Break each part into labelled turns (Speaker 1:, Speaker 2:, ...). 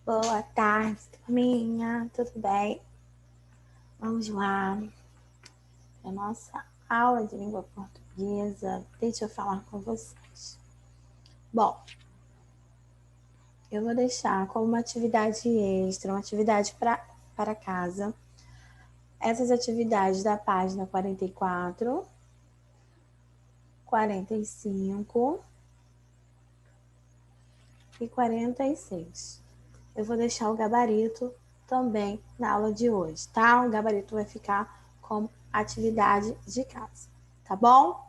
Speaker 1: Boa tarde, turminha, tudo bem? Vamos lá. A nossa aula de língua portuguesa. Deixa eu falar com vocês. Bom, eu vou deixar como uma atividade extra, uma atividade para casa, essas atividades da página 44, 45 e 46. Eu vou deixar o gabarito também na aula de hoje, tá? O gabarito vai ficar como atividade de casa, tá bom?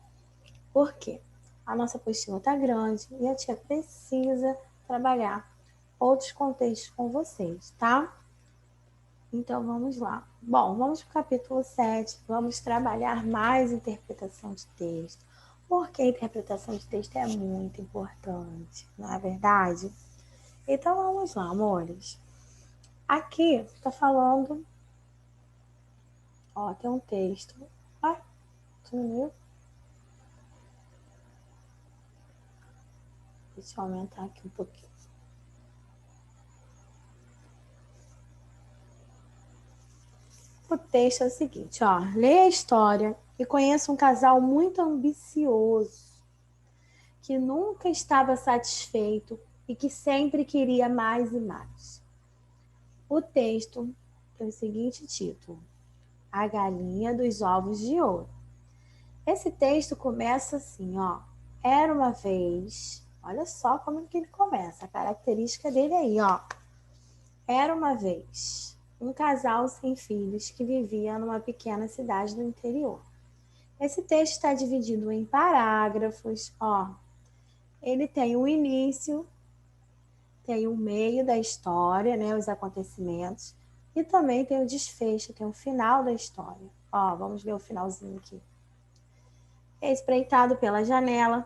Speaker 1: Por quê? A nossa apostila tá grande e a tia precisa trabalhar outros contextos com vocês, tá? Então vamos lá. Bom, vamos para o capítulo 7, vamos trabalhar mais interpretação de texto, porque a interpretação de texto é muito importante, não é verdade? Então vamos lá, amores. Aqui está falando, ó, tem um texto. Ai, sumiu. Deixa eu aumentar aqui um pouquinho. O texto é o seguinte, ó. Leia a história e conheça um casal muito ambicioso, que nunca estava satisfeito e que sempre queria mais e mais. O texto tem o seguinte título: A Galinha dos Ovos de Ouro. Esse texto começa assim, ó. Era uma vez, olha só como que ele começa, a característica dele aí, ó. Era uma vez um casal sem filhos que vivia numa pequena cidade do interior. Esse texto está dividido em parágrafos, ó. Ele tem o início, tem o meio da história, né, os acontecimentos, e também tem o desfecho, tem o final da história. Ó, vamos ver o finalzinho aqui. Espreitando pela janela,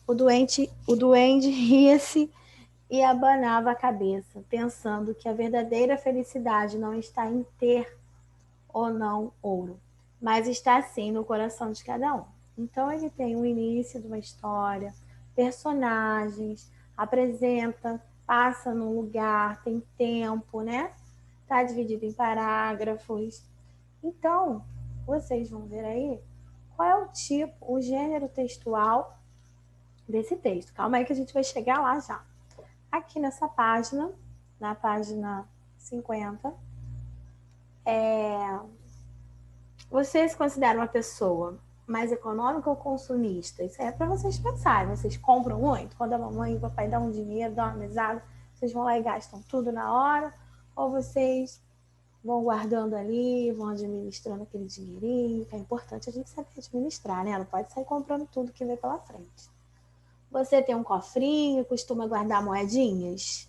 Speaker 1: o duende ria-se e abanava a cabeça, pensando que a verdadeira felicidade não está em ter ou não ouro, mas está sim no coração de cada um. Então ele tem o início de uma história, personagens, apresenta, passa num lugar, tem tempo, né? Está dividido em parágrafos. Então, vocês vão ver aí qual é o tipo, o gênero textual desse texto. Calma aí que a gente vai chegar lá já. Aqui nessa página, na página 50, você se considera uma pessoa mais econômica ou consumista? Isso é para vocês pensarem. Vocês compram muito? Quando a mamãe e o papai dão um dinheiro, dão uma mesada, vocês vão lá e gastam tudo na hora? Ou vocês vão guardando ali, vão administrando aquele dinheirinho? Que é importante a gente saber administrar, né? Não pode sair comprando tudo que vem pela frente. Você tem um cofrinho, costuma guardar moedinhas?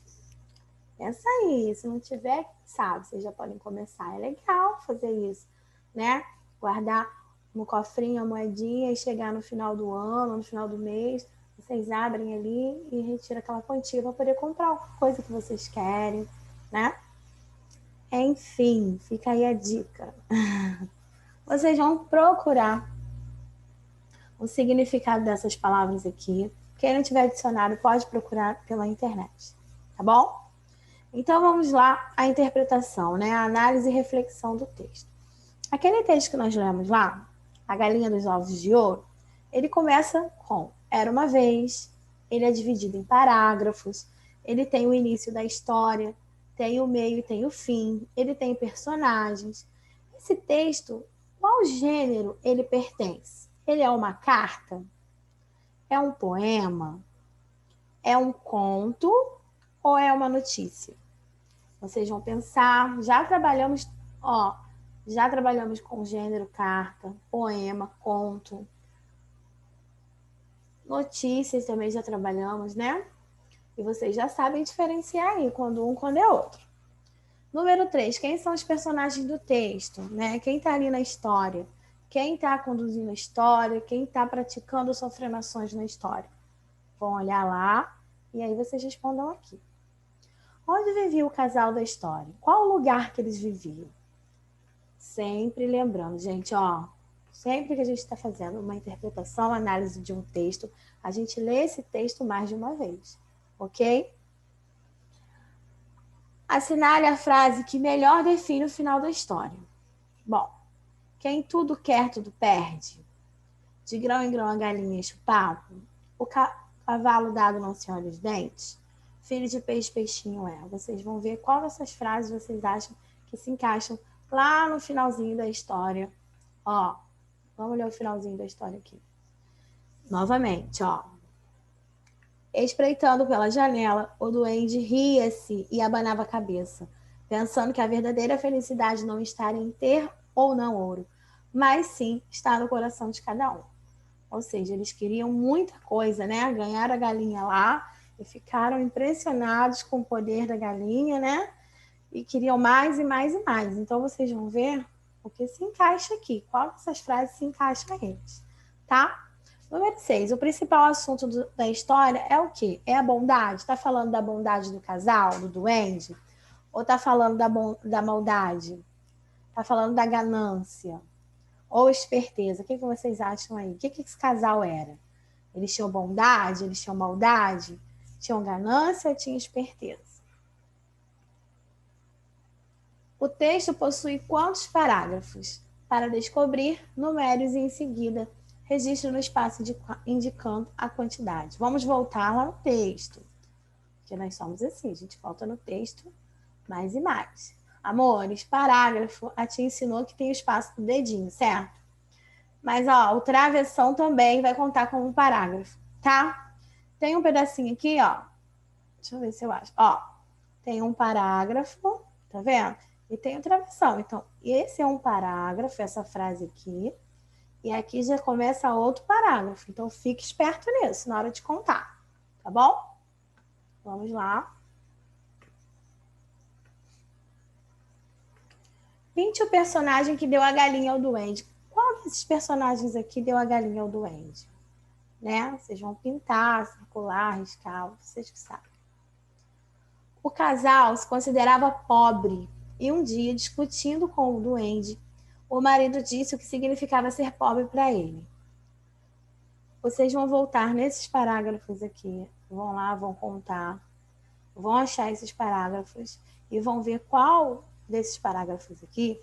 Speaker 1: Pensa aí, se não tiver, sabe, vocês já podem começar. É legal fazer isso, né? Guardar no cofrinho a moedinha e chegar no final do ano, no final do mês, vocês abrem ali e retiram aquela quantia para poder comprar alguma coisa que vocês querem, né? Enfim, fica aí a dica. Vocês vão procurar o significado dessas palavras aqui. Quem não tiver dicionário pode procurar pela internet, tá bom? Então vamos lá à interpretação, né? A análise e reflexão do texto. Aquele texto que nós lemos lá, A Galinha dos Ovos de Ouro, ele começa com Era uma vez, ele é dividido em parágrafos, ele tem o início da história, tem o meio e tem o fim, ele tem personagens. Esse texto, qual gênero ele pertence? Ele é uma carta? É um poema? É um conto? Ou é uma notícia? Vocês vão pensar, já trabalhamos com gênero carta, poema, conto, notícias também já trabalhamos, né? E vocês já sabem diferenciar aí quando um, quando é outro. Número 3, quem são os personagens do texto, né? Quem está ali na história? Quem está conduzindo a história? Quem está praticando sofrendo ações na história? Vão olhar lá e aí vocês respondam aqui. Onde vivia o casal da história? Qual o lugar que eles viviam? Sempre lembrando, gente, ó, sempre que a gente está fazendo uma interpretação, análise de um texto, a gente lê esse texto mais de uma vez, ok? Assinale a frase que melhor define o final da história. Bom, quem tudo quer, tudo perde. De grão em grão a galinha enche o papo. O cavalo dado não se olha os dentes. Filho de peixe, peixinho é. Vocês vão ver qual dessas frases vocês acham que se encaixam lá no finalzinho da história. Ó, vamos ler o finalzinho da história aqui. Novamente, ó. Espreitando pela janela, o duende ria-se e abanava a cabeça, pensando que a verdadeira felicidade não está em ter ou não ouro, mas sim está no coração de cada um. Ou seja, eles queriam muita coisa, né? Ganharam a galinha lá e ficaram impressionados com o poder da galinha, né? E queriam mais e mais e mais. Então, vocês vão ver o que se encaixa aqui. Qual dessas frases se encaixa a eles, tá? Número 6. O principal assunto da história é o quê? É a bondade. Está falando da bondade do casal, do duende? Ou está falando da maldade? Está falando da ganância? Ou esperteza? O que vocês acham aí? O que esse casal era? Eles tinham bondade? Eles tinham maldade? Tinham ganância ou tinham esperteza? O texto possui quantos parágrafos? Para descobrir, numere-os e em seguida registre no espaço indicando a quantidade. Vamos voltar lá no texto, porque nós somos assim, a gente volta no texto mais e mais. Amores, parágrafo, a tia ensinou que tem o espaço do dedinho, certo? Mas, ó, o travessão também vai contar como um parágrafo, tá? Tem um pedacinho aqui, ó. Deixa eu ver se eu acho. Ó, tem um parágrafo, tá vendo? E tem o travessão. Então, esse é um parágrafo, essa frase aqui. E aqui já começa outro parágrafo. Então, fique esperto nisso na hora de contar, tá bom? Vamos lá. Pinte o personagem que deu a galinha ao duende. Qual desses personagens aqui deu a galinha ao duende? Né? Vocês vão pintar, circular, riscar, vocês que sabem. O casal se considerava pobre e um dia, discutindo com o duende, o marido disse o que significava ser pobre para ele. Vocês vão voltar nesses parágrafos aqui, vão lá, vão contar, vão achar esses parágrafos e vão ver qual desses parágrafos aqui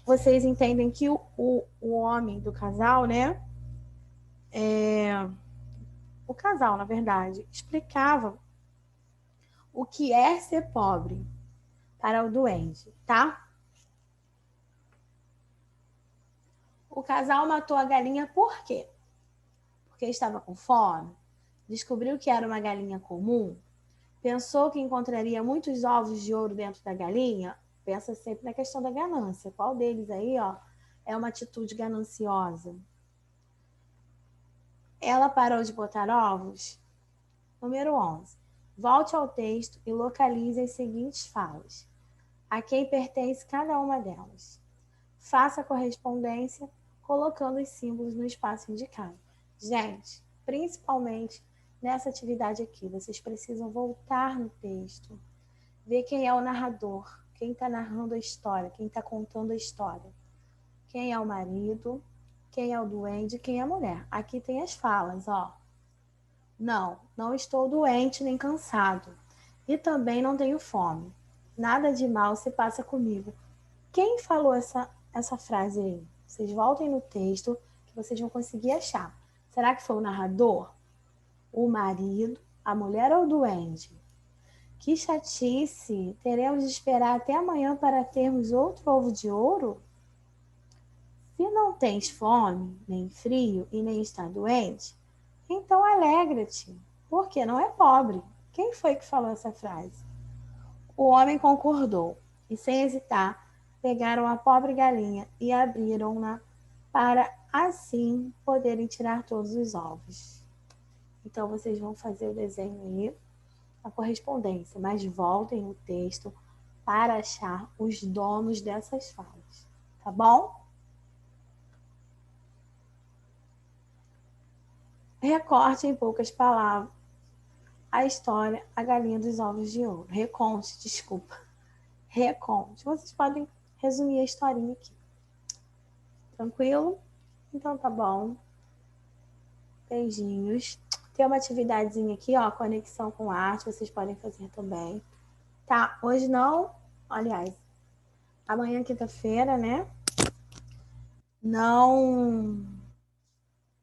Speaker 1: vocês entendem que o homem do casal, né? O casal, na verdade, explicava o que é ser pobre para o duende, tá? O casal matou a galinha por quê? Porque estava com fome? Descobriu que era uma galinha comum? Pensou que encontraria muitos ovos de ouro dentro da galinha? Pensa sempre na questão da ganância. Qual deles aí, ó, é uma atitude gananciosa? Ela parou de botar ovos? Número 11. Volte ao texto e localize as seguintes falas. A quem pertence cada uma delas. Faça a correspondência colocando os símbolos no espaço indicado. Gente, principalmente nessa atividade aqui, vocês precisam voltar no texto, ver quem é o narrador, quem está narrando a história, quem está contando a história. Quem é o marido, quem é o duende, quem é a mulher. Aqui tem as falas, ó. Não estou doente nem cansado. E também não tenho fome. Nada de mal se passa comigo. Quem falou essa frase aí? Vocês voltem no texto que vocês vão conseguir achar. Será que foi o narrador? O marido? A mulher ou o duende? Que chatice! Teremos de esperar até amanhã para termos outro ovo de ouro? Se não tens fome, nem frio e nem está doente, então alegra-te, porque não é pobre. Quem foi que falou essa frase? O homem concordou e, sem hesitar, pegaram a pobre galinha e abriram-na para assim poderem tirar todos os ovos. Então, vocês vão fazer o desenho aí, a correspondência, mas voltem no texto para achar os donos dessas falas, tá bom? Recorte em poucas palavras a história A Galinha dos Ovos de Ouro. Reconte, desculpa. Reconte. Vocês podem resumir a historinha aqui. Tranquilo? Então tá bom. Beijinhos. Tem uma atividadezinha aqui, ó, conexão com arte, vocês podem fazer também. Tá, hoje não, aliás, amanhã, quinta-feira, né?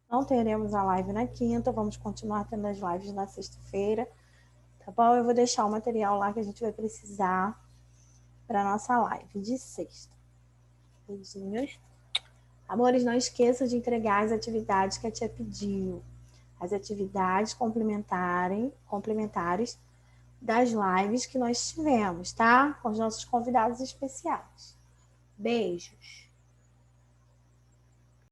Speaker 1: Não teremos a live na quinta, vamos continuar tendo as lives na sexta-feira, tá bom? Eu vou deixar o material lá que a gente vai precisar para nossa live de sexta. Beijinhos. Amores, não esqueça de entregar as atividades que a tia pediu. As atividades complementares das lives que nós tivemos, tá? Com os nossos convidados especiais. Beijos.